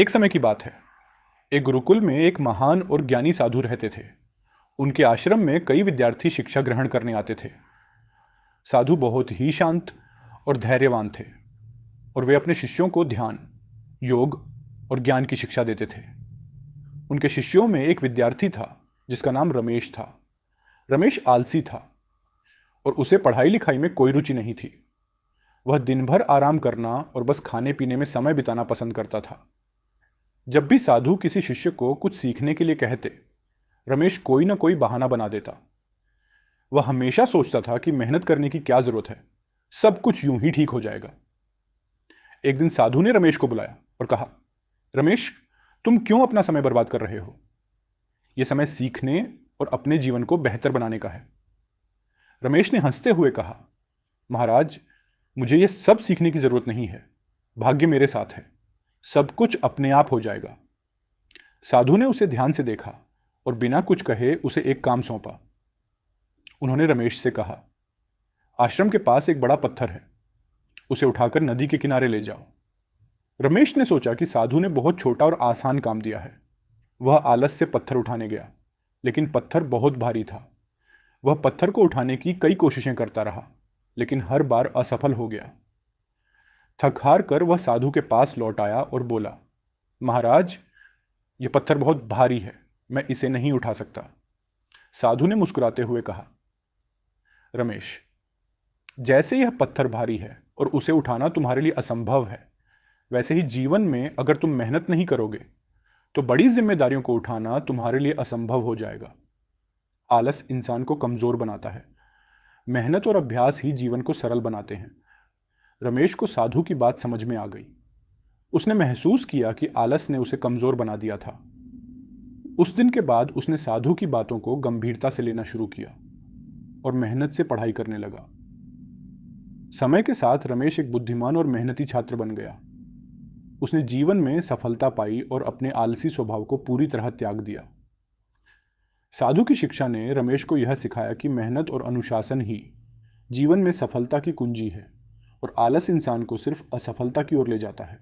एक समय की बात है। एक गुरुकुल में एक महान और ज्ञानी साधु रहते थे। उनके आश्रम में कई विद्यार्थी शिक्षा ग्रहण करने आते थे। साधु बहुत ही शांत और धैर्यवान थे और वे अपने शिष्यों को ध्यान, योग और ज्ञान की शिक्षा देते थे। उनके शिष्यों में एक विद्यार्थी था जिसका नाम रमेश था। रमेश आलसी था और उसे पढ़ाई लिखाई में कोई रुचि नहीं थी। वह दिन भर आराम करना और बस खाने पीने में समय बिताना पसंद करता था। जब भी साधु किसी शिष्य को कुछ सीखने के लिए कहते, रमेश कोई ना कोई बहाना बना देता। वह हमेशा सोचता था कि मेहनत करने की क्या जरूरत है, सब कुछ यूं ही ठीक हो जाएगा। एक दिन साधु ने रमेश को बुलाया और कहा, रमेश, तुम क्यों अपना समय बर्बाद कर रहे हो? यह समय सीखने और अपने जीवन को बेहतर बनाने का है। रमेश ने हंसते हुए कहा, महाराज, मुझे यह सब सीखने की जरूरत नहीं है। भाग्य मेरे साथ है, सब कुछ अपने आप हो जाएगा। साधु ने उसे ध्यान से देखा और बिना कुछ कहे उसे एक काम सौंपा। उन्होंने रमेश से कहा, आश्रम के पास एक बड़ा पत्थर है, उसे उठाकर नदी के किनारे ले जाओ। रमेश ने सोचा कि साधु ने बहुत छोटा और आसान काम दिया है। वह आलस से पत्थर उठाने गया, लेकिन पत्थर बहुत भारी था। वह पत्थर को उठाने की कई कोशिशें करता रहा, लेकिन हर बार असफल हो गया। थक हार कर वह साधु के पास लौट आया और बोला, महाराज, यह पत्थर बहुत भारी है, मैं इसे नहीं उठा सकता। साधु ने मुस्कुराते हुए कहा, रमेश, जैसे यह पत्थर भारी है और उसे उठाना तुम्हारे लिए असंभव है, वैसे ही जीवन में अगर तुम मेहनत नहीं करोगे तो बड़ी जिम्मेदारियों को उठाना तुम्हारे लिए असंभव हो जाएगा। आलस इंसान को कमजोर बनाता है, मेहनत और अभ्यास ही जीवन को सरल बनाते हैं। रमेश को साधु की बात समझ में आ गई। उसने महसूस किया कि आलस ने उसे कमजोर बना दिया था। उस दिन के बाद उसने साधु की बातों को गंभीरता से लेना शुरू किया और मेहनत से पढ़ाई करने लगा। समय के साथ रमेश एक बुद्धिमान और मेहनती छात्र बन गया। उसने जीवन में सफलता पाई और अपने आलसी स्वभाव को पूरी तरह त्याग दिया। साधु की शिक्षा ने रमेश को यह सिखाया कि मेहनत और अनुशासन ही जीवन में सफलता की कुंजी है और आलस इंसान को सिर्फ असफलता की ओर ले जाता है।